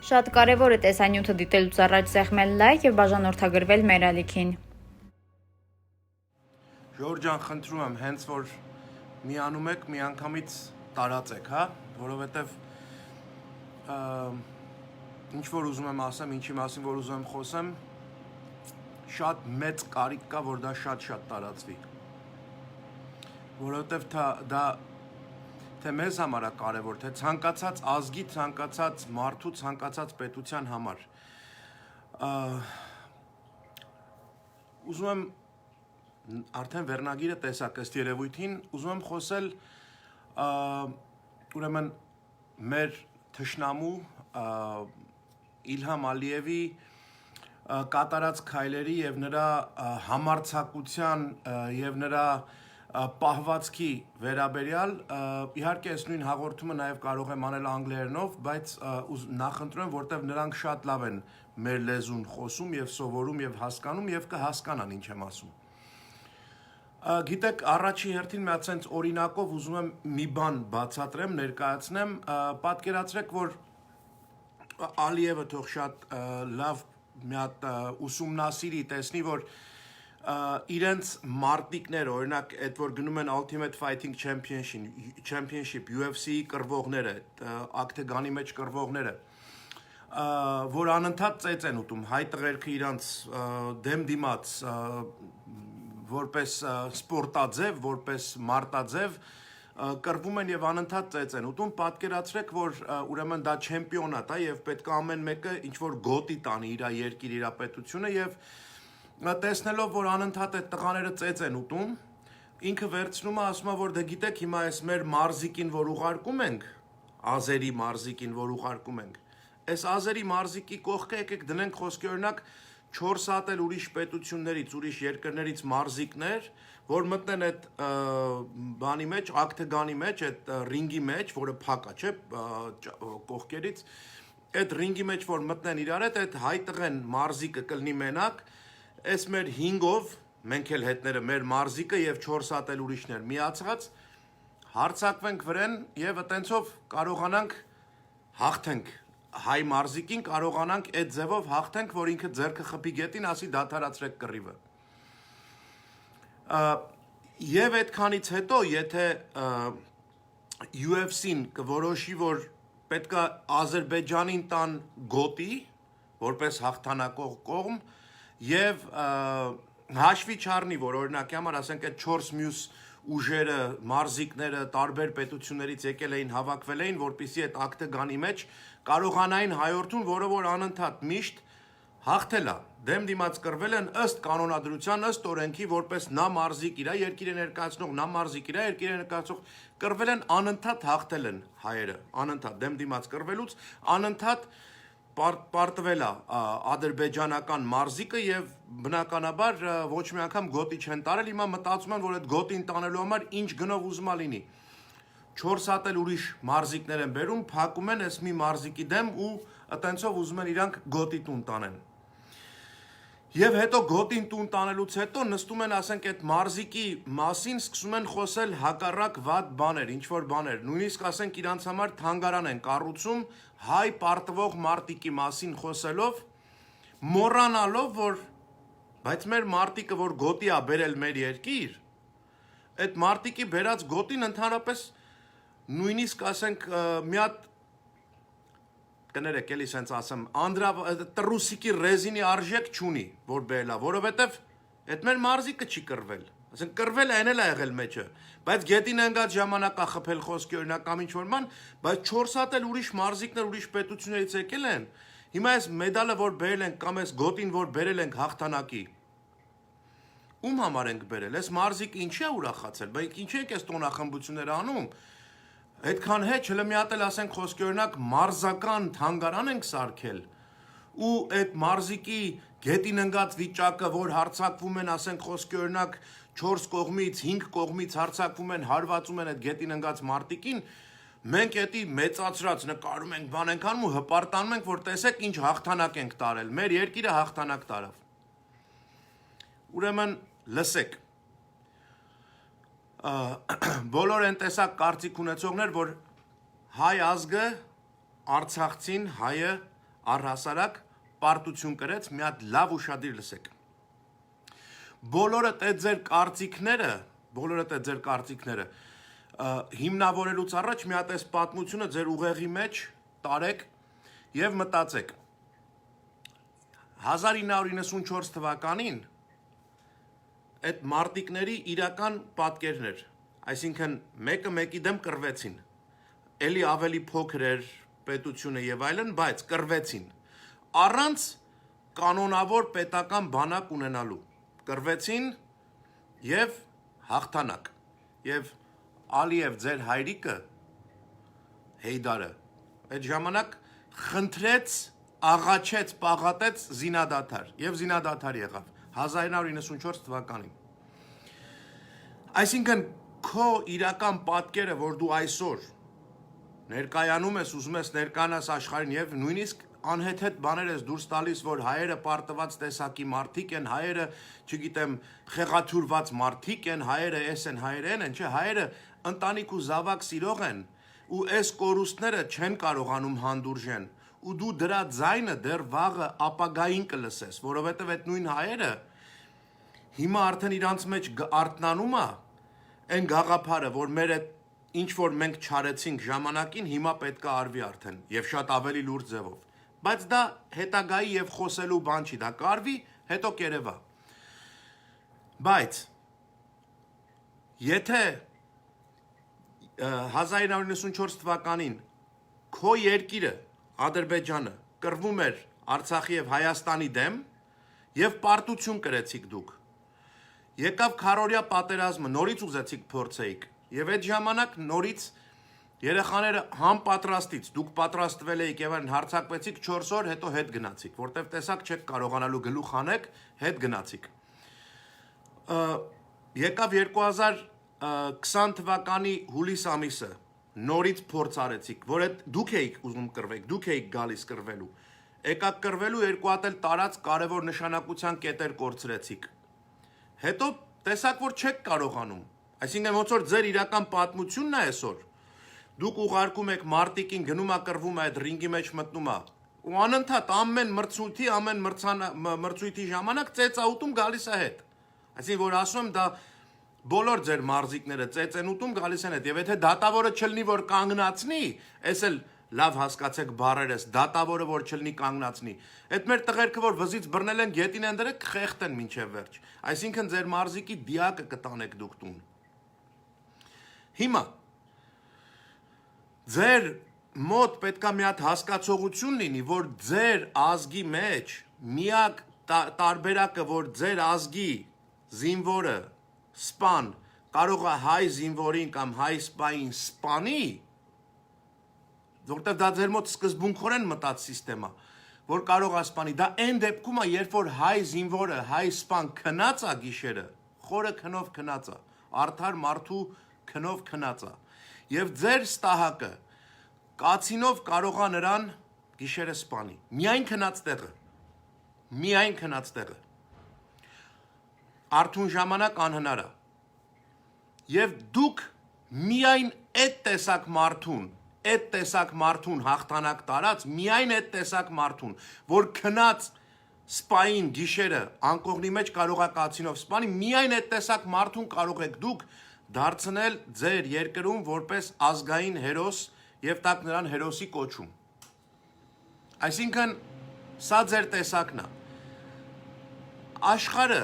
Շատ կարևոր է տեսանյութը դիտելուց առաջ սեղմել լայք եւ բաժանորդագրվել մեր ալիքին։ Ժորժ ջան, խնդրում եմ, հենց որ միանում եք, միանգամից տարածեք, հա, որովհետեւ ինչ որ ուզում եմ ասեմ, ինչի մասին որ ուզում եմ խոսեմ, շատ մեծ կարիք կա, որ դա շատ տարածվի։ Որովհետեւ դա թե մեզ համար է կարևոր, թե ցանկացած ազգի, ցանկացած մարդու, ցանկացած պետության համար։ Ուզում եմ արդեն վերնագիրը տեսակ ըստ երևույթին, ուզում եմ խոսել ուրեմն մեր թշնամու Իլհամ Ալիևի կատարած քայլերի եւ նրա համարձակության եւ նրա պահվածքի վերաբերյալ իհարկե այս նույն հաղորդումը նաև կարող եմ անել անգլերենով, բայց նախընտրում եմ, որտեղ նրանք շատ լավ են մեր լեզուն խոսում եւ սովորում եւ հասկանում եւ կհասկանան ինչ եմ ասում։ Գիտեք, առաջի հերթին մի հատ sense օրինակով ուզում եմ մի բան բացատրեմ, ներկայացնեմ, պատկերացրեք, որ Ալիևը թող շատ լավ մի հատ ուսումնասիրի, տեսնի, որ իրենց մարտիկները, օրինակ, այդ որ գնում են Ultimate Fighting Championship, UFC-ի կռվողները, ակտեգանի մեջ կռվողները, որ անընդհատ ծեծ են ուտում, հայ տղերքը իրանց դեմ դիմաց, որպես սպորտաձև, որպես մարտաձև, կռվում են եւ անընդհատ ծեծ են ուտում, պատկերացրեք, որ ուրեմն դա չեմպիոնատ է եւ պետք է ամեն մեկը ինչ որ գոտի տանի իր երկիր, իր պետությունը եւ տեսնելով, որ անընդհատ այդ տղաները ծեծ են ուտում, ինքը վերցնում է, ասում է, որ դե գիտեք, հիմա այս մեր մարզիկին, որ ուղարկում ենք, ազերի մարզիկին, որ ուղարկում ենք, այս ազերի մարզիկի կողքը եկեք դնենք խոսքի օրինակ 4 հատ էլ ուրիշ պետություններից, ուրիշ երկրներից մարզիկներ, որ մտնեն այդ բանի մեջ, ակտեգանի մեջ, այդ ռինգի մեջ, որը փակ է, չէ, կողքերից, այդ ռինգի մեջ, որ մտնեն իրար հետ, այդ հայ տղեն մարզիկը կլինի մենակ, այս մեր 5-ով, մենք էլ հետները մեր մարզիկը եւ 4 հատ էլ ուրիշներ միացած հարցակվենք վրեն եւ այտենցով կարողանանք հաղթենք հայ մարզիկին, կարողանանք այդ ձևով հաղթենք, որ ինքը ձեռքը խփի գետին, ասի դադարացրեք կռիվը։ Եվ այդքանից հետո, եթե UFC-ն կորոշի, որ պետքա Ադրբեջանին տան գոտի, որպես հաղթանակող կողմ, եւ հաշվի չառնի, որ օրինակի համար ասենք այդ 4 մյուս ուժերը, մարզիկները տարբեր պետություններից եկել էին, հավաքվել էին, որպեսզի այդ ակտեգանի մեջ կարողանային հայորդուն, որը որ անընդհատ միշտ հաղթել է, դեմ դիմաց կռվել են ըստ կանոնադրության, ըստ օրենքի, որպես նա մարզիկ իրա, երկիրը ներկայացնող, նա մարզիկ իրա, երկիրը ներկայացնող, կռվել են անընդհատ հաղթել են հայերը, անընդհատ դեմ դիմաց կռվելուց, անընդհատ պարտվել է ադրբեջանական մարզիկը եւ բնականաբար ոչ մի անգամ գոտի չեն տարել, հիմա մտածում են, որ այդ գոտին տանելու համար ինչ գնով ուզում է լինի։ 4 հատ էլ ուրիշ մարզիկներ են բերում, փակում են այս մի մարզիկի դեմ ու այտենցով ուզում են իրանք գոտի տուն տանեն։ Եվ հետո գոտին տուն տանելուց հետո նստում են, ասենք, այդ մարզիկի մասին սկսում են խոսել հակառակ վատ բաներ, ինչ որ բաներ, նույնիսկ ասենք իրանց համար թանգարան են կառուցում հայ պարտվող մարտիկի մասին խոսելով, մոռանալով, որ բայց մեր մարտիկը, որ գոտի է բերել մեր երկիր, այդ մարտիկի բերած գոտին ընդհանրապես նույնիսկ ասենք մի հատ կներեք, էլի սենց ասեմ, տրուսիկի ռեզինի արժեք չունի, որ բերելա, որովհետև այդ մեր մարզիկը չի կռվել, ասենք կռվել է, այն էլ է եղել մեջը, բայց գետին ընկած ժամանակ է խփել խոսքի օրինակ կամ ինչ-որ բան, բայց 4 հատ էլ ուրիշ մարզիկներ ուրիշ պետություններից եկել են, հիմա այս մեդալը, որ բերել ենք, կամ այս գոտին, որ բերել ենք հաղթանակի, ում համար ենք բերել, այս մարզիկը ինչի է ուրախացել, բայց ինչի եք այս տոնախմբությունները անում, այդքան հետ չլը մի հատ էլ ասենք խոսքի օրինակ մարզական թանգարան ենք սարքել ու այդ մարզիկի գետին ընկած վիճակը, որ հարցակվում են, ասենք խոսքի օրինակ 4 կողմից, 5 կողմից հարցակվում են, հարվածում են այդ գետին ընկած մարտիկին, մենք էդի մեծացրած նկարում ենք, բան ենք անում ու հպարտանում ենք, որ տեսեք ինչ հաղթանակ ենք տարել, մեր երկիրը հաղթանակ տարավ։ Ուրեմն լսեք բոլոր են տեսակ կարծիք ունեցողներ, որ հայ ազգը, արցախցին, հայը առհասարակ պարտություն կրեց, մի հատ լավ ուշադիր լսեք։ Բոլորդ այդ ձեր կարծիքները հիմնավորելուց առաջ մի հատ այս պատմությունը ձեր ուղեղի մեջ տարեք եւ մտածեք 1994 թվականին այդ մարտիկների իրական պատկերներ, այսինքն մեկը մեկի դեմ կռվեցին, էլի ավելի փոքր էր պետությունը եւ այլն, բայց կռվեցին առանց կանոնավոր պետական բանակ ունենալու, կռվեցին եւ հաղթանակ եւ Ալիև ձեր հայրիկը Հեյդարը այդ ժամանակ խնդրեց, աղաչեց, պաղատեց զինադադար եւ զինադադար եղավ 1994 թվականին։ Այսինքն քո իրական պատկերը, որ դու այսօր ներկայանում ես, ուզում ես ներկանաս աշխարհին եւ նույնիսկ անհեթեթ բաներ ես դուրս տալիս, որ հայերը պարտված տեսակի մարդիկ են, հայերը, չգիտեմ, խեղաթյուրված մարդիկ են, հայերը էս են, հայերը են, չէ, հայերը ընտանիք ու զավակ սիրող են, ու այս կորուստները չեն կարողանում հանդուրժեն, ու դու դրա ձայնը դեռ վաղը ապագային կլսես, որովհետև այդ նույն հայերը հիմա արդեն իրանց մեջ արթնանում է այն գաղափարը, որ մեր այդ ինչ որ մենք չարեցինք ժամանակին, հիմա պետք է արվի արդեն եւ շատ ավելի լուրջ ձևով։ Բայց դա հետագայի եւ խոսելու բան չի, դա կարվի, հետո կերևա։ Բայց եթե 1994 թվականին քո երկիրը Ադրբեջանը կռվում էր Արցախի եւ Հայաստանի դեմ եւ պարտություն կրեցիք դուք։ Եկավ քարորյա պատերազմը, նորից ուզեցիք փորձեիք եւ այդ ժամանակ նորից երեխաները համ պատրաստից դուք պատրաստվել եք եւ այն հարցակվեցիք 4 օր, հետո հետ գնացիք, որտեվ տեսակ չեք կարողանալու գլուխ անեք, հետ գնացիք։ Եկավ 2020 թվականի հուլիս ամիսը, նորից փորձ արեցիք, որ այդ դուք էիք ուզում կռվեք, դուք էիք գալիս կռվելու։ Եկաք կռվելու, երկու հատ էլ տարած կարևոր նշանակության կետեր կորցրեցիք։ Հետո տեսակ որ չեք կարողանում, այսինքն ոնց որ ձեր իրական պատմությունն է այսօր։ Դուք ուղարկում եք մարտիկին, գնում է կռվում է, այդ ռինգի մեջ մտնում է։ Ու անընդհատ ամեն մրցույթի ժամանակ ծեծաուտում գալիս է հետ։ Այսինքն որ ասում եմ դա բոլոր ձեր մարզիկները ծեծ են ուտում գալիս են հետ։ Եվ եթե դատավորը չլինի որ կանգնացնի, էս էլ լավ հասկացեք բառերս, դատավորը որ չլինի կանգնացնի։ Այդ մեր տղերքը որ վզից բռնել են, գետին են դրել, կխեղտեն մինչև վերջ։ Այսինքն ձեր մարզիկի դիակը կտանեք դուք տուն։ Հիմա ձեր մոտ պետքա մի հատ հասկացողություն լինի, որ ձեր ազգի մեջ միակ տարբերակը, որ ձեր ազգի զինվորը սպան կարող է հայ զինվորին կամ հայ սպային սպանի, որտեղ դա ձեր մոտ սկզբունքորեն մտած սիստեմա, որ կարող է սպանի, դա այն դեպքում է, երբ որ հայ զինվորը, հայ սպան քնած է գիշերը, խորը քնով քնած է, արդար մարդու քնով քնած է, եւ ձեր ստահակը կացինով կարող է նրան գիշերը սպանի, միայն քնած տեղը, արթուն ժամանակ անհնար է, եւ դուք միայն այդ տեսակ մարդուն հաղթանակ տարած, միայն այդ տեսակ մարդուն, որ քնած սպային գիշերը անկողնի մեջ կարող է կացինով սպանի, միայն այդ տեսակ մարդուն կարող եք դուք դարձնել ձեր երկրում որպես ազգային հերոս եւ տակ նրան հերոսի կոչում։ Այսինքն սա ձեր տեսակն է։ Աշխարհը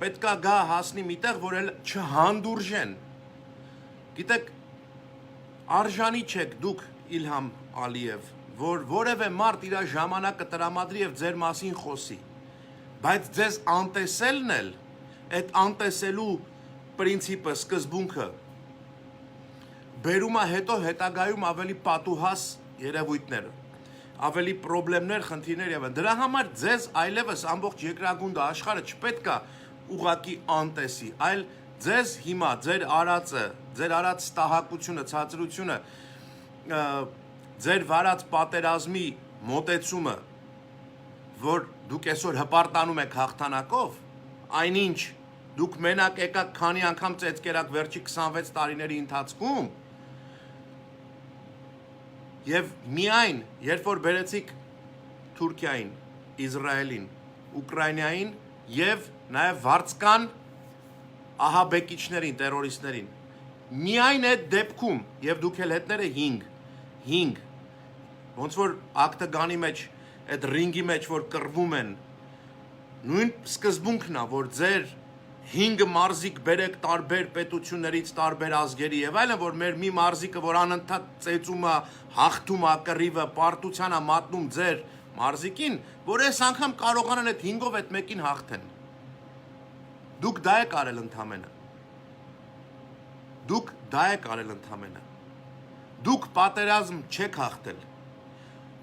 պետքա գա հասնի միտեղ, որ էլ չհանդուրժեն։ Գիտեք, արժանի չեք դուք Իլհամ Ալիև, որ որևէ մարդ իր ժամանակը տրամադրի եւ ձեր մասին խոսի, բայց ձեզ անտեսելն էլ, այդ անտեսելու պրինցիպը, սկզբունքը բերում է հետո հետագայում ավելի պատուհաս երևույթներ, ավելի խնդիրներ, խնդիրներ եւ դրա համար ձեզ այլևս ամբողջ երկրագունդը աշխարհը չպետք է ուղակի անտեսի, այլ ձեզ հիմա ձեր արածը, ձեր արած ստահակությունը, ցածրությունը, ձեր վարած պատերազմի մոտեցումը, որ դուք այսօր հպարտանում եք հաղթանակով, այնինչ դուք մենակ եկաք քանի անգամ ծեծկերակ վերջի 26 տարիների ընթացքում եւ միայն երբ որ բերեցիք Թուրքիային, Իսրայելին, Ուկրաինային եւ նաեւ վարձկան ահաբեկիչներին, terroristներին։ Միայն այդ դեպքում եւ դուք էլ հետները 5 ոնց որ ակտագանի մեջ այդ ռինգի մեջ որ կռվում են նույն սկզբունքն է որ ձեր 5 մարզիկ բերեք տարբեր պետություններից, տարբեր ազգերի եւ այլն, որ մեր մի մարզիկը որ անընդհատ ծեծում է, հաղթում է, կռիվը, պարտության է մատնում ձեր մարզիկին, որ այս անգամ կարողանան այդ 5-ով այդ մեկին հաղթեն։ Դուք դա եք արել ընդամենը։ Դուք պատերազմ չեք հաղթել։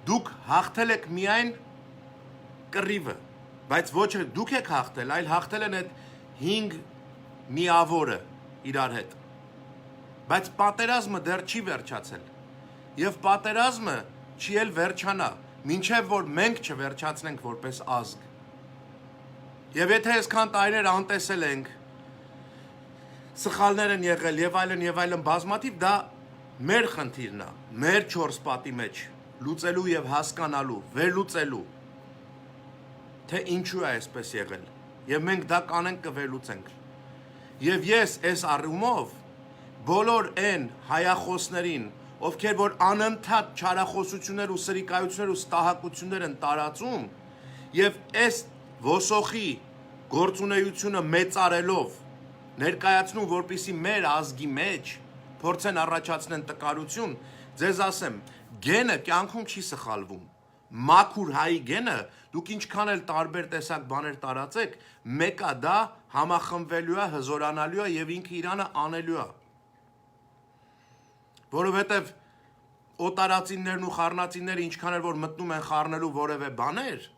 Դուք հաղթել եք միայն կռիվը, բայց ոչ դուք եք հաղթել, այլ հաղթել են այդ 5 միավորը իրար հետ։ Բայց պատերազմը դեռ չի վերջացել։ Եվ պատերազմը չի էլ վերջանա, մինչև որ մենք չվերջացնենք որպես ազգ։ Եվ եթե այսքան տարիներ անտեսել ենք, սխալներ են եղել եւ այլն բազմաթիվ, դա մեր խնդիրն է, մեր 4 պատի մեջ լուծելու եւ հասկանալու, վերլուծելու, թե ինչու է այսպես եղել։ Եվ մենք դա կանենք կվերլուծենք։ Եվ ես այս առումով բոլոր այն հայախոսներին, ովքեր որ անընդհատ չարախոսություններ ու սրիկայություններ ու ստահակություններ են տարածում, եւ այս ոսոխի գործունեությունը մեծարելով ներկայացնում, որպիսի մեր ազգի մեջ փորձեն առաջացնեն տկարություն, ձեզ ասեմ, գենը կյանքում չի սխալվում։ Մաքուր հայի գենը, դուք ինչքան էլ տարբեր տեսակ բաներ տարածեք, մեկը դա համախմբվելու է, հզորանալու է եւ ինքը իրանը անելու է։ Որովհետեւ օտարածիններն ու խառնածինները ինչքան էլ որ մտնում են խառնելու որևէ բաներ,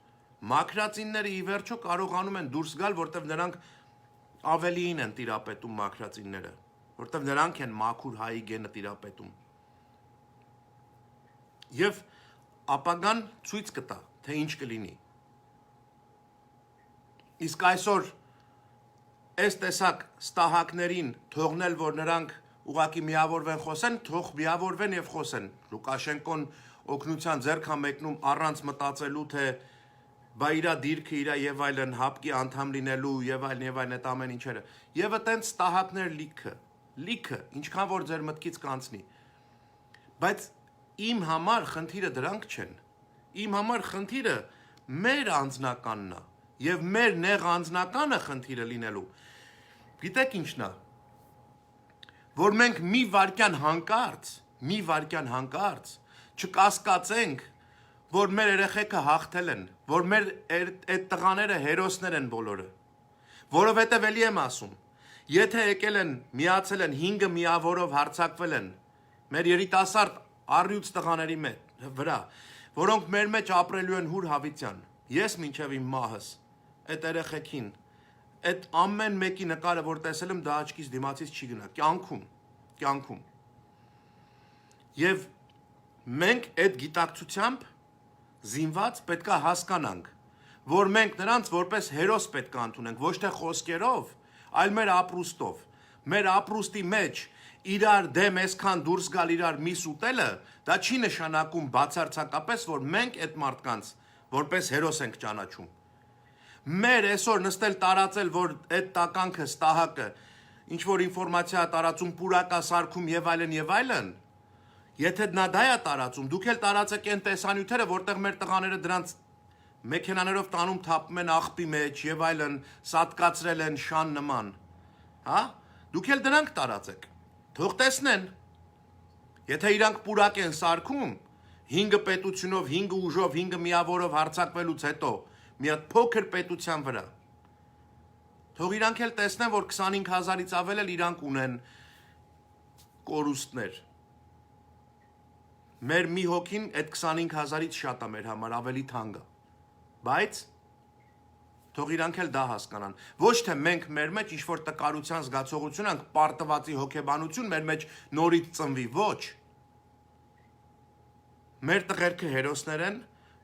մաքրածինները ի վերջո կարողանում են դուրս գալ, որտեվ նրանք ավելիին են տիրապետում մաքրածինները, որտեվ նրանք են մաքուր հայի գենը տիրապետում։ Եվ ապագան ցույց կտա, թե ինչ կլինի։ Իսկ այսօր այս տեսակ ստահակներին թողնել, որ նրանք ուղակի միավորվեն խոսեն, թող միավորվեն եւ խոսեն։ Լուկաշենկոն օգնության ձեռք է մեկնում առանց մտածելու, թե բա իրա դիրքը իրա եւ այլն հապկի անդամ լինելու եւ այլն այդ ամեն ինչերը։ Եվ այտենց ստահակներ լիքը, ինչքան որ ձեր մտքից կանցնի։ Բայց իմ համար խնդիրը դրանք չեն։ Իմ համար խնդիրը մեր անձնականն է եւ մեր նեղ անձնականը խնդիրը լինելու։ Գիտեք ինչն է, որ մենք մի վարքյան հանկարծ չկասկածենք, որ մեր երեխեքը հաղթել են, որ մեր այդ տղաները հերոսներ են բոլորը։ Որովհետև էլի եմ ասում, եթե եկել են, միացել են 5 միավորով հարձակվել են մեր երիտասարդ առյուծ տղաների վրա, որոնք մեր մեջ ապրելու են հուր հավիտյան, ես մինչև իմ մահս, այդ երեխեքին, այդ ամեն մեկի նկարը, որ տեսել եմ, դա աչքից դիմացից չի գնա, կյանքում։ Եվ մենք այդ գիտակցությամբ զինված պետք է հասկանանք, որ մենք նրանց որպես հերոս պետք է ընդունենք, ոչ թե խոսքերով, այլ մեր ապրուստով, մեր ապրուստի մեջ իրար դեմ այսքան դուրս գալ իրար միս ուտելը, դա չի նշանակում բացարձակապես, որ մենք այդ մարդկանց որպես հերոս ենք ճանաչում։ Մեր այսօր նստել տարածել, որ այդ տականքը, ստահակը, ինչ որ ինֆորմացիա տարածում, պուրակա սարքում եւ այլն, եթե նա դա է տարածում, դուք էլ տարածեք այն տեսանյութերը, որտեղ մեր տղաները դրանց մեքենաներով տանում թափում են աղբի մեջ եւ այլն, սատկացրել են շան նման, հա? Դուք էլ դրանք տարածեք։ Թող տեսնեն։ Եթե իրանք պուրակ են սարքում 5 պետությունով, 5 ուժով, 5 միավորով հարձակվելուց հետո մի հատ փոքր պետության վրա, թող իրանք էլ տեսնեն, որ 25000-ից ավել էլ իրանք ունեն կորուստներ։ Մեր մի հոգին այդ 25000-ից շատ է մեր համար, ավելի թանկ է։ Բայց թող իրանք էլ դա հասկանան։ Ոչ թե մենք մեր մեջ ինչ-որ տկարության զգացողություն ենք, պարտվածի հոգեբանություն մեր մեջ նորից ծնվի, ոչ։ Մեր տղերքը հերոսներ են,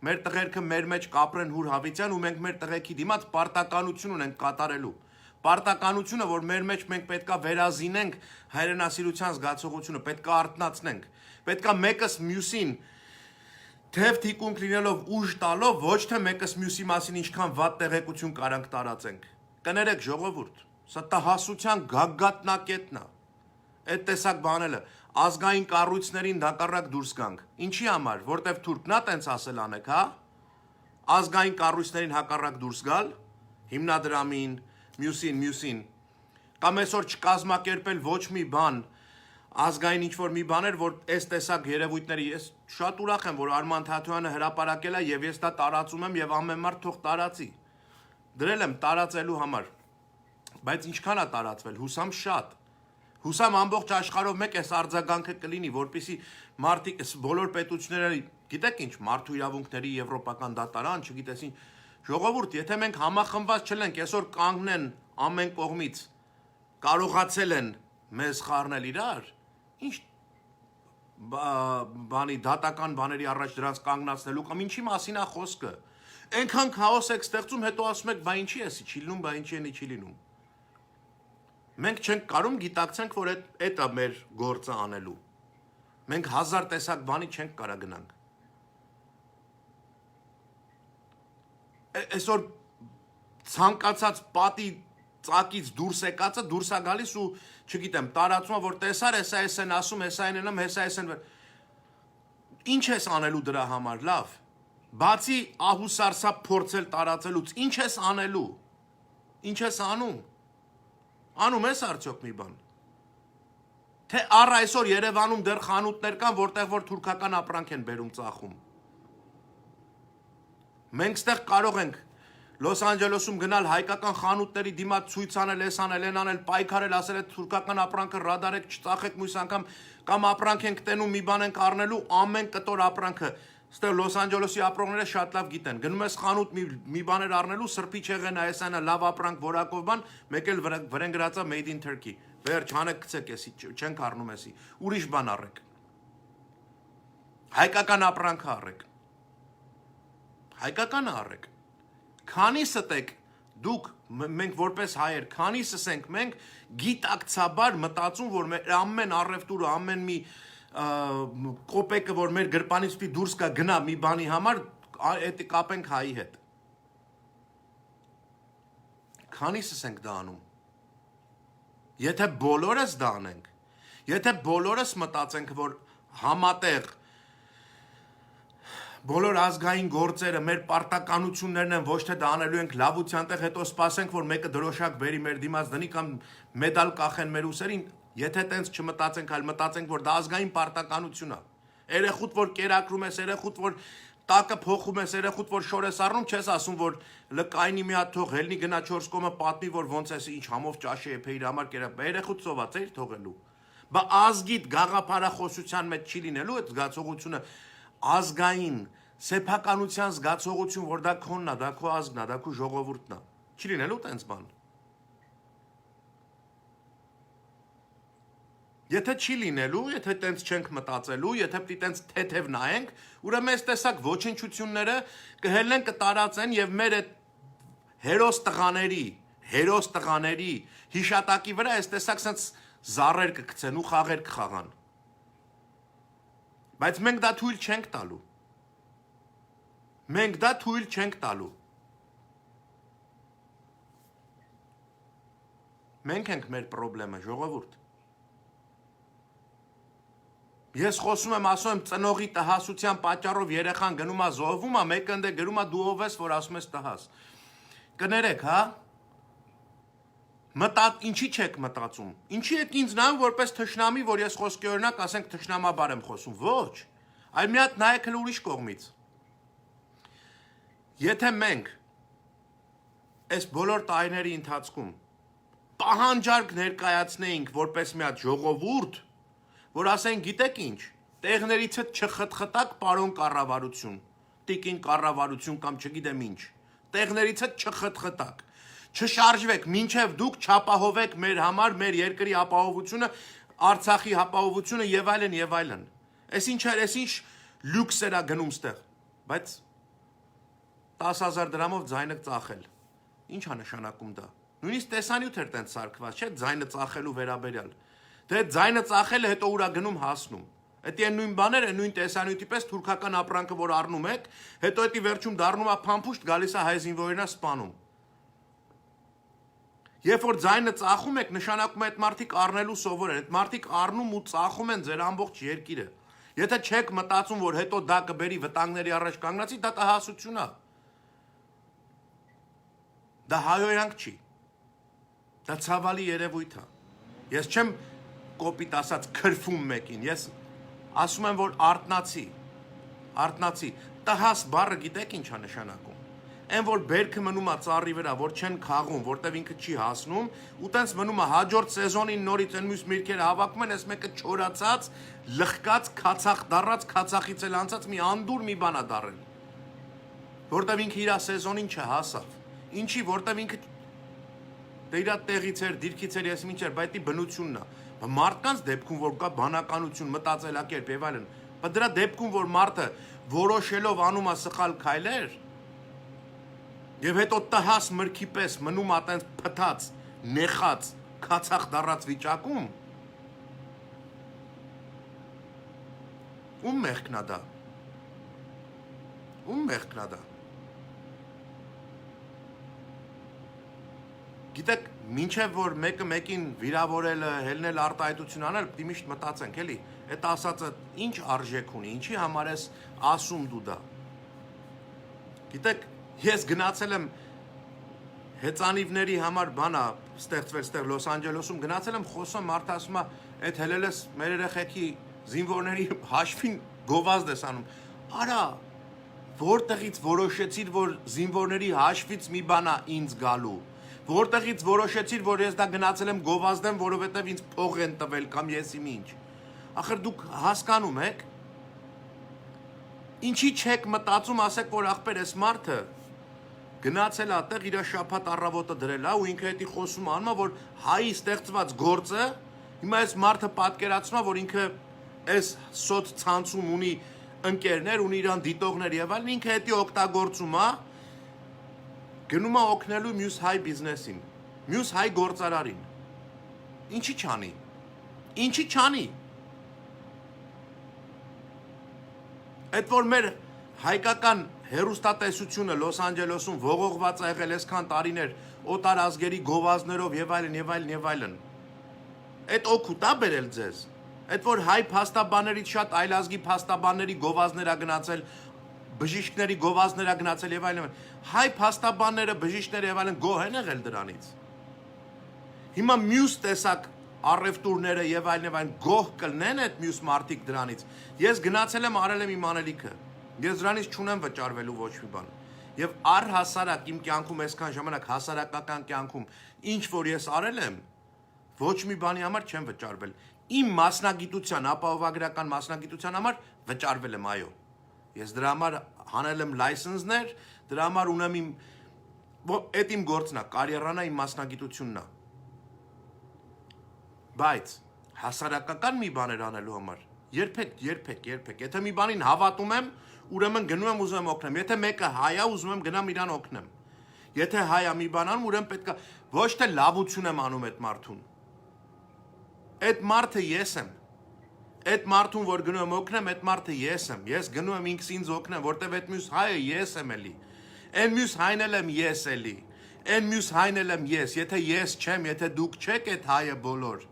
մեր տղերքը մեր մեջ կապրեն հուր հավիտյան ու մենք մեր տղեկի դիմաց պարտականություն ունենք կատարելու։ Պարտականությունը, որ մեր մեջ մենք պետքա վերազինենք հայրենասիրության զգացողությունը, պետքա արթնացնենք, պետքա մեկս մյուսին թեև թիկունք լինելով ուժ տալով ոչ թե մեկս մյուսի մասին ինչքան վատ տեղեկություն կարանք տարածենք։ Կներեք ժողովուրդ, սա տհասության գագաթնակետն է։ Այդ տեսակ բաները ազգային կառույցներին դակառակ դուրս գանք։ Ինչի համար, որտեվ թուրքն է տենց ասել անեք, հա։ Ազգային կառույցներին հակառակ դուրս գալ, հիմնադրամին, մյուսին, կամ այսօր չկազմակերպել ոչ մի բան, ազգային ինչ-որ մի բաներ, որ այս տեսակ երևույթների, ես շատ ուրախ եմ, որ Արման Թաթոյանը հրապարակել է եւ ես դա տարածում եմ եւ ամեն մարդ թող տարածի։ Դրել եմ տարածելու համար։ Բայց ինչքան է տարածվել, հուսամ շատ։ Հուսամ ամբողջ աշխարհով մեկ էս արձագանքը կլինի, որպեսզի մարդիկ բոլոր պետությունները, գիտեք ինչ, մարդու իրավունքների եվրոպական դատարան, չգիտես ինչ, ժողովուրդ, եթե մենք համախմբված չլենք, այսօր կանգնեն ամեն կողմից, կարողացել են մեզ խառնել իրար, ինչ բանի դատական բաների առաջ դրանց կանգնացնելու կամ ինչի մասին է խոսքը։ Այնքան քաոս եք ստեղծում, հետո ասում եք, բա ինչի էսի չի լինում, բա ինչի էնի չի լինում։ Մենք չենք կարող գիտակցենք, որ այդ է մեր գործը անելու։ Մենք հազար տեսակ բանի չենք կարող գնանք։ Այսօր ցանկացած պատի ծակից դուրս եկածը դուրս է գալիս ու չգիտեմ, տարածում որ տեսար, հեսա են ասում, հեսա են անում, հեսա են ինչ ես անելու դրա համար, լավ։ Բացի ահուսարսափ փորձել տարածելուց, ինչ ես անելու։ Ինչ ես անում։ Անում ես արդյոք մի բան։ Թե առ այսօր Երևանում դեռ խանութներ կան, որտեղ որ թուրքական ապրանք են բերում ծախում։ Մենք ստեղ կարող ենք Լոս Անջելեսում գնալ հայկական խանութների դիմաց ցույց անել, էս անել, են անել, պայքարել, ասել այդ թուրքական ապրանքը ռադարեք, չծախեք մյուս անգամ կամ ապրանք ենք տենում, մի բան ենք առնելու, ամեն կտոր ապրանքը։ Ստեղ Լոս Անջելեսի ապրանքները շատ լավ գիտեն։ Գնում ես խանութ մի բաներ առնելու, սրբի չեղեն, այսանա լավ ապրանք, որակով բան, մեկ էլ վրեն գրածա made in Turkey։ Վերջ հանեք գցեք էսի, չենք առնում էսի։ Ուրիշ բան առեք։ Հայկական ապրանքը առեք։ Հայկականը առեք։ Քանիսդ եք դուք մենք որպես հայեր, քանիսս ենք մենք գիտակցաբար մտածում, որ մեր ամեն առևտուրը, ամեն մի կոպեկը, որ մեր գրպանից պիտի դուրս գա գնա մի բանի համար, այդ կապենք հայի հետ։ Քանիսս ենք դա անում։ Եթե բոլորս դա անենք, եթե բոլորս մտածենք, որ համատեղ բոլոր ազգային գործերը մեր պարտականություններն են, ոչ թե դա անելու ենք լավության տեղ, հետո սպասենք, որ մեկը դրոշակ բերի մեր դիմաց դնի կամ մեդալ կախեն մեր ուսերին, եթե տենց չմտածենք, այլ մտածենք, որ դա ազգային պարտականություն է։ Երեխուդ, որ կերակրում ես, երեխուդ, որ տակը փոխում ես, երեխուդ, որ շոր ես առնում, չես ասում, որ լկայնի մի հատ թող հելնի գնա 4 կոմը պատմի, որ ոնց էս ինչ համով ճաշի է իր համար կերակ, երեխուդ սոված էր թողելու։ Բա ազգիդ գաղափարախոսության մեջ չի լինելու այդ զգացողությունը ազգային սեփականության զգացողություն, որ դա քոնն է, դա քո ազգն է, դա քո ժողովուրդն է։ Չի լինելու տենց բան։ Եթե չի լինելու, եթե տենց չենք մտածելու, եթե պիտի տենց թեթև նայենք, ուրեմն այս տեսակ ոչնչությունները կհելնեն, կտարածեն եւ մեր այդ հերոս տղաների հիշատակի վրա այս տեսակ sense զառեր կգցեն ու խաղեր կխաղան։ Բայց մենք դա թույլ չենք տալու։ Մենք դա թույլ չենք տալու։ Մենք ենք մեր խնդրեմը, ժողովուրդ։ Ես խոսում եմ, ասում եմ, ծնողի տհասության պատճառով երեխան գնում է զոհվում է, մեկը ընդ է գրում է դու ով ես, որ ասում ես տհաս։ Կներեք, հա։ Ինչի չեք մտածում։ Ինչի եք ինձ նայում որպես թշնամի, որ ես խոսքի օրինակ ասենք թշնամաբար եմ խոսում։ Ոչ։ Այլ մի հատ նայեք հենց ուրիշ կողմից։ Եթե մենք այս բոլոր տարիների ընթացքում պահանջարկ ներկայացնեինք որպես մի հատ ժողովուրդ, որ ասեն գիտեք ինչ, տեղներից չխտխտակ պարոն կառավարություն, տիկին կառավարություն կամ չգիտեմ ինչ, տեղներից չխտխտակ, չշարժվեք, մինչև դուք չապահովեք մեր համար, մեր երկրի ապահովությունը, Արցախի ապահովությունը եւ այլն եւ այլն։ Այս ինչ լյուքսեր է գնում ստեղ, բայց 10,000 դրամով ձայնը ծախել։ Ինչ է նշանակում դա։ Նույնիսկ տեսանյութ էր տենց սարքված, չէ՞, ձայնը ծախելու վերաբերյալ։ Դե ձայնը ծախելը հետո ուրա գնում հասնում։ Այդ են նույն բաները, նույն տեսանյութի պես թուրքական ապրանքը, որ առնում եք, հետո դա վերջում դառնում է փամփուշտ, գալիս է հայ զինվորերն է սպանում։ Երբ որ ձայնը ծախում եք, նշանակում է այդ մարդիկ առնելու սովոր են, այդ մարդիկ առնում ու ծախում են ձեր ամբողջ երկիրը։ Եթե չեք մտածում, որ հետո դա կբերի վտանգների առաջ կանգնացի, դա տհասություն է։ Դա հայոյանք չի։ Դա ցավալի երևույթ է։ Ես չեմ կոպիտ ասած քրֆում մեկին, ես ասում եմ, որ արտնացի, տհաս բառը գիտեք ինչ է նշանակում։ Այն որ բերքը մնում է ծառի վրա, որ չեն քաղում, որտեվ ինքը չի հասնում, ու տենց մնում է հաջորդ սեզոնին նորից այն մյուս միրգերը հավաքում են, այս մեկը չորացած, լխկած, քացախ դառած, քացախից էլ անցած մի անդուր մի բան է դառել։ Որտեվ ինքը իր սեզոնին չհասավ։ Ինչի, որտեվ ինքը դե իր տեղից էր, դիրքից էր, ես ինչ էր, բայց դա բնությունն է։ Մարդկանց դեպքում, որ կա բանականություն, մտածելակերպ եւ այլն, բայց դրա դեպքում, որ մարդը որոշելով անում է սխալ քայլեր, եւ հետո տհաս մրգի պես մնում է այտենց փթած, նեխած, քացախ դառած վիճակում, ում մեղքն է դա։ Ում մեղքն է դա։ Գիտեք, մինչև որ մեկը մեկին վիրավորելը, հելնել արտահայտություն անել, պիտի միշտ մտածենք, էլի, այդ ասածը ինչ արժեք ունի, ինչի համար ես ասում դու դա։ Գիտեք, ես գնացել եմ հեծանիվների համար բանա ստեղծվել ստեղ Լոս Անջելեսում, գնացել եմ խոսում, մարդը ասում է, այդ հելելես մեր երեխեքի զինվորների հաշվին գովազդ ես անում։ Արա, որտեղից որոշեցիր, որ զինվորների հաշվից մի բան է ինձ գալու։ Որտեղից որոշեցիր, որ ես դա գնացել եմ գովազդեմ, որովհետև ինձ փող են տվել կամ ես իմ ինչ։ Ախր դուք հասկանում եք, ինչի չեք մտածում, ասեք, որ ախպեր էս մարդը գնացել է այդտեղ իր շաբաթ առավոտը դրել է ու ինքը հետի խոսում անում է, որ հայի ստեղծված գործը, հիմա այս մարդը պատկերացնում է, որ ինքը այս սոց ցանցում ունի ընկերներ, ունի իրան դիտողներ եւ այլն, ինքը հետի օգտագործում է գնում է օգնելու մյուս հայ բիզնեսին, մյուս հայ գործարարին։ Ինչի չանի։ Ինչի չանի։ Այդ որ մեր հայկական հերոստատեսությունը Լոս Անջելեսում ողողված է եղել այսքան տարիներ օտար ազգերի գովազդներով եւ այլն եւ այլն եւ այլն։ Այդ օգուտ է բերել ձեզ։ Այդ որ հայ փաստաբաններից շատ այլազգի փաստաբանների գովազդներ ա գնացել, բժիշկների գովազդներ ա գնացել եւ այլն։ Հայ փաստաբանները, բժիշկները եւ այլն գոհ են եղել դրանից։ Հիմա մյուս տեսակ առևտուրները եւ այլն գոհ կլնեն այդ մյուս մարդիկ դրանից։ Ես գնացել եմ, արել եմ իմ անելիքը։ Ես դրանից չունեմ վճարվելու ոչ մի բան։ Եվ առհասարակ իմ կյանքում այսքան ժամանակ հասարակական կյանքում ինչ որ ես արել եմ, ոչ մի բանի համար չեմ վճարվել։ Իմ մասնագիտության, ապահովագրական մասնագիտության համար վճարվել եմ, այո։ Ես դրա համար հանել եմ լայսենսներ, դրա համար ունեմ իմ այդ իմ գործն է, կարիերան է, իմ մասնագիտությունն է։ Բայց հասարակական մի բաներ անելու համար երբեք, եթե մի բանին հավատում եմ, ուրեմն գնում եմ ուզում եմ օգնեմ։ Եթե մեկը հայ է, ուզում եմ գնամ իրան օգնեմ։ Եթե հայ է մի բան անում, ուրեմն պետք է ոչ թե լավություն եմ անում այդ մարդուն։ Այդ մարդը ես եմ։ Այդ մարդուն, որ գնում եմ օգնեմ, այդ մարդը ես եմ։ Ես գնում եմ ինքս ինձ օգնեմ, որտեվ այդ մյուս հայը ես եմ էլի։ Այն մյուս հայն էլ եմ ես էլի։ Այն մյուս հայն էլ եմ ես։ Եթե ես չեմ, եթե դուք չեք այդ հայը բոլոր,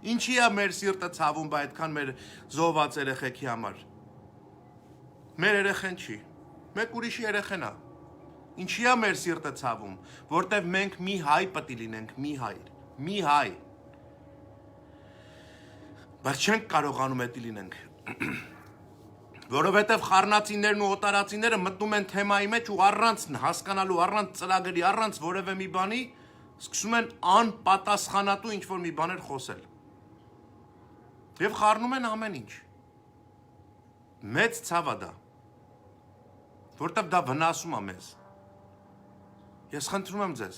ինչի է մեր սիրտը ցավում բա այդքան մեր զոհված երեխեքի համար։ Մեր երեխեն չի։ Մեկ ուրիշի երեխեն է։ Ինչի է մեր սիրտը ցավում, որտեվ մենք մի հայ պետք է լինենք, մի հայ։ Բայց չենք կարողանում դա լինենք։ Որովհետև խառնածիներն ու օտարածիները մտնում են թեմայի մեջ ու առանց հասկանալու, առանց ծրագրի, առանց որևէ մի բանի, սկսում են անպատասխանատու ինչ-որ մի բաներ խոսել։ Եվ խառնում են ամեն ինչ։ Մեծ ցավ է դա։ Որտեվ դա վնասում է մեզ։ Ես խնդրում եմ ձեզ։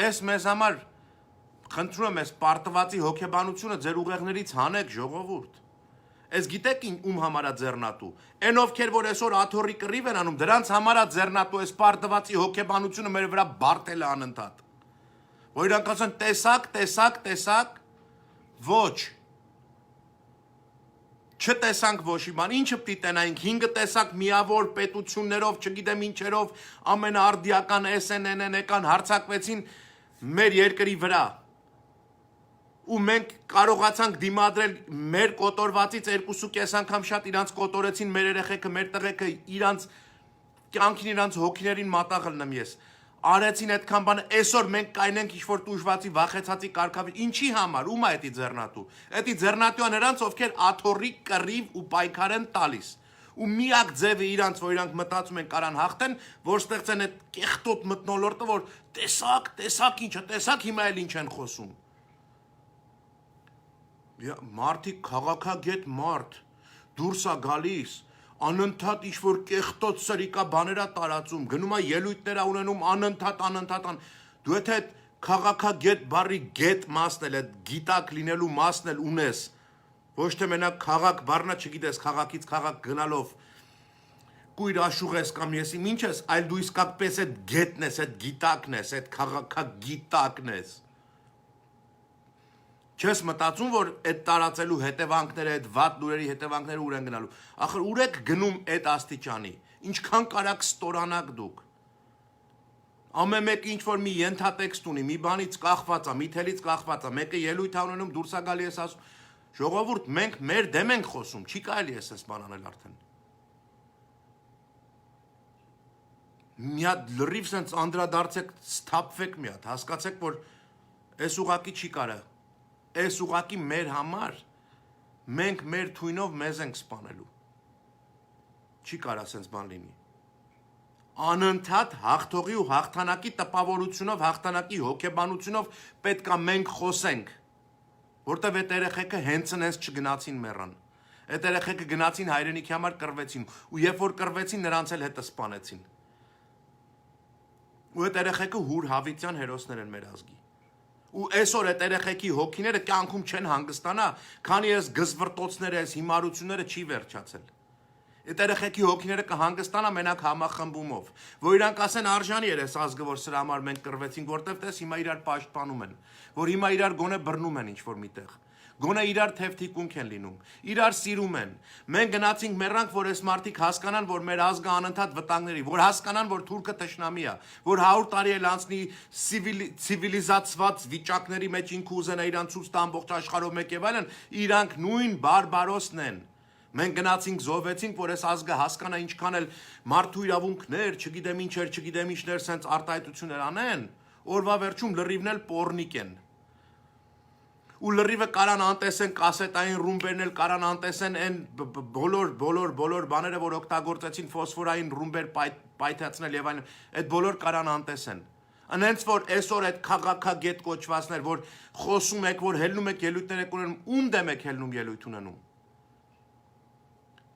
Էս մեզ համար խնդրում եմ, այս պարտվածի հոգեբանությունը ձեր ուղեղներից հանեք, ժողովուրդ։ Այս գիտեք ում համարա ձեռնատու։ Այն ովքեր որ այսօր աթոռի կռիվ են անում, դրանց համարա ձեռնատու այս պարտվածի հոգեբանությունը մեր վրա բարտել է անընդհատ։ Որ իրանք ասեն տեսակ, ոչ։ չտեսանք ոչ մի բան, ինչը պիտի տենայինք, 5 տեսակ միավոր պետություններով, չգիտեմ ինչերով, ամենաարդիական SNN-ն եկան, հարձակվեցին մեր երկրի վրա։ Ու մենք կարողացանք դիմադրել մեր կոտորվածից 2.5 անգամ շատ իրանց կոտորեցին մեր երեխեքը, մեր տղեկը, իրանց կյանքին, իրանց հոգիներին մատաղ լնեմ ես։ Արեցին այդքան բանը, այսօր մենք կայնենք ինչ-որ տուժվածի, վախեցածի կարգավի, ինչի համար, ում է էդի ձեռնատու։ Էդի ձեռնատուան նրանց, ովքեր աթոռի կռիվ ու պայքար են տալիս։ Ու միակ ձևը իրանց, որ իրանք մտածում են կարան հաղթեն, որ ստեղծեն այդ կեղտոտ մթնոլորտը, որ տեսակ ինչը, տեսակ հիմա էլ ինչ են խոսում։ Մարդիկ քաղաքագետ մարդ, դուրս է գալիս, անընդհատ ինչ-որ կեղտոտ սրիկա բաներ է տարածում, գնում է ելույթներ է ունենում անընդհատ, դու եթե այդ քաղաքագետ բառի գետ մասն էլ, այդ գիտակ լինելու մասն էլ ունես, ոչ թե մենակ քաղաք բառնա չգիտես, քաղաքից քաղաք գնալով կույր աշուղ ես կամ եսի ինչ ես, այլ դու իսկապես այդ գետն ես, այդ գիտակն ես, այդ քաղաքագիտակն ես։ Չես մտածում, որ այդ տարածելու հետևանքները, այդ վատ լուրերի հետևանքները ուր են գնալու։ Ախր ուր եք գնում այդ աստիճանի, ինչքան կարաք ստորանաք դուք։ Ամեն մեկը ինչ-որ մի ենթատեքստ ունի, մի բանից կախված է, մի թելից կախված է, մեկը ելույթ է ունենում, դուրս է գալի ես ասում, ժողովուրդ, մենք մեր դեմ ենք խոսում, չի կարելի ես բան անել արդեն։ Մի հատ լրիվ սենց անդրադարձեք, սթափվեք մի հատ, հասկացեք, որ այս ուղակի չի կարա։ Այս ուղակի մեր համար, մենք մեր թույնով մեզ ենք սպանելու։ Չի կարա սենց բան լինի։ Անընդհատ հաղթողի ու հաղթանակի տպավորությունով, հաղթանակի հոգեբանությունով պետք է մենք խոսենք, որտև այդ երեխեքը հենց նենց չգնացին մեռան։ Այդ երեխեքը գնացին հայրենիքի համար կռվեցին, ու երբ որ կռվեցին, նրանց էլ հետը սպանեցին։ Ու այդ երեխեքը հուր հավիտյան հերոսներ են մեր ազգի։ Ու այսօր այդ երեխեքի հոգիները կյանքում չեն հանգստանա, քանի այս գզվռտոցները, այս հիմարությունները չի վերջացել։ Այդ երեխեքի հոգիները կհանգստանա մենակ համախմբումով, որ իրանք ասեն արժանի էր այս ազգը, որ սրա համար մենք կռվեցինք, որտեվ տես հիմա իրար պաշտպանում են, որ հիմա իրար գոնե բռնում են ինչ-որ միտեղ, գոնե իրար թեվթիկունք են լինում, իրար սիրում են։ Մենք գնացինք մեռանք, որ այս մարդիկ հասկանան, որ մեր ազգը անընդհատ վտանգների, որ հասկանան, որ թուրքը թշնամի է, որ 100 տարի էլ անցնի ցիվիլիզացված վիճակների մեջ ինքը ուզենա իրան ցույց տա ամբողջ աշխարհով մեկ եւ այլն, իրանք նույն բարբարոսն են։ Մենք գնացինք զոհվեցինք, որ այս ազգը հասկանա ինչքան էլ մարդու իրավունքներ, չգիտեմ ինչեր, չգիտեմ ինչներ, սենց արտահայտություններ անեն, օրվա վերջում լրիվն էլ պոռնիկ են։ Ու լրիվը կարան անտեսեն կասետային ռումբերն էլ կարան անտեսեն այն բոլոր բաները, որ օգտագործեցին ֆոսֆորային ռումբեր պայթացնել եւ այլն, այդ բոլոր կարան անտեսեն։ Անենց որ այսօր այդ քաղաքագետ կոչվածներ, որ խոսում եք, որ հելնում եք ելույթներ եք ունենում, ում դեմ եք հելնում ելույթ ունենում։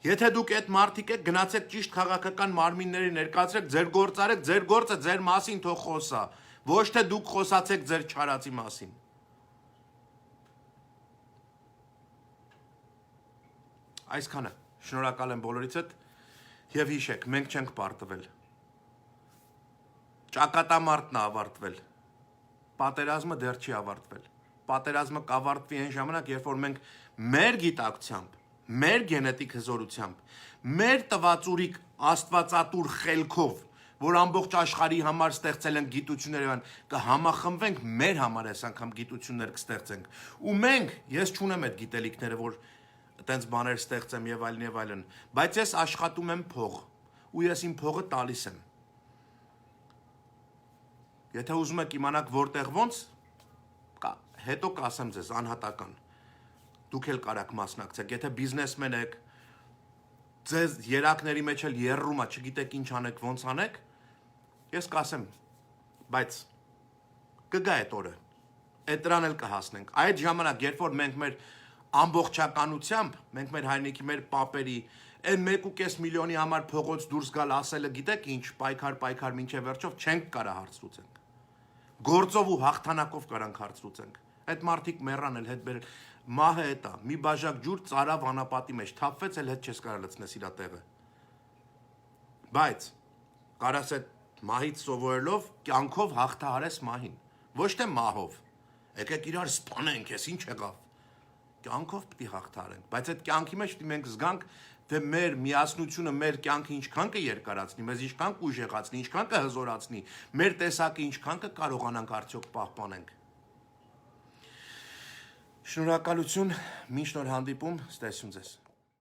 Եթե դուք այդ մարդիկ եք, գնացեք ճիշտ քաղաքական մարմինների ներկայացրեք, ձեր գործարեք, ձեր գործը ձեր մասին թող խոսա, ոչ թե դուք խոսացեք ձեր չարացի մասին։ Այսքանը, շնորհակալ եմ բոլորիցդ եւ հիշեք, մենք չենք պարտվել։ Ճակատամարտն է ավարտվել։ Պատերազմը դեռ չի ավարտվել։ Պատերազմը կավարտվի այն ժամանակ, երբ որ մենք մեր գիտակցությամբ, մեր գենետիկ հզորությամբ, մեր տվածուրիկ աստվածատուր խելքով, որ ամբողջ աշխարհի համար ստեղծել են գիտություններ, կհամախմբվենք մեր համար այս անգամ գիտություններ կստեղծենք։ Ու մենք, ես չունեմ այդ գիտելիքները, որ այտենց բաներ ստեղծեմ եւ այլն, բայց ես աշխատում եմ փող, ու ես իմ փողը տալիս եմ։ Եթե ուզում եք իմանաք որտեղ ոնց, հետո կասեմ ձեզ անհատական։ Դուք էլ կարաք մասնակցեք, եթե բիզնեսմեն եք, ձեզ երակների մեջ էլ երրում է, չգիտեք ինչ անեք, ոնց անեք, ես կասեմ, բայց կգա այդ օրը, այդ դրան էլ կհասնենք։ Այդ ժամանակ, երբ որ մենք մեր ամբողջականությամբ, մենք մեր հայրենիքի, մեր պապերի, այն 1.5 միլիոնի համար փողոց դուրս գալ ասելը գիտեք ինչ, պայքար մինչև վերջով չենք կարա հարց լուծենք։ Գործով ու հաղթանակով կարանք հարց լուծենք։ Այդ մարդիկ մեռան էլ հետ բերել, մահը էտա, մի բաժակ ջուր ծարավ անապատի մեջ, թափվեց էլ հետ չես կարա լցնես իրա տեղը։ Բայց կարաս այդ մահից սովորելով կյանքով հաղթահարես մահին, ոչ թե մահով։ Եկեք իրար սպանենք, ես ինչ եղավ։ կյանքով պիտի հաղթարենք, բայց այդ կյանքի մեջ պիտի մենք զգանք, թե մեր միասնությունը մեր կյանքը ինչքան կերկարացնի, մեզ ինչքան կուժեղացնի, ինչքան կհզորացնի, մեր տեսակը ինչքան կկարողանանք արդյոք պահպանենք։ Շնորհակալություն, մինչ նոր հանդիպում, ստեսուն ձեզ։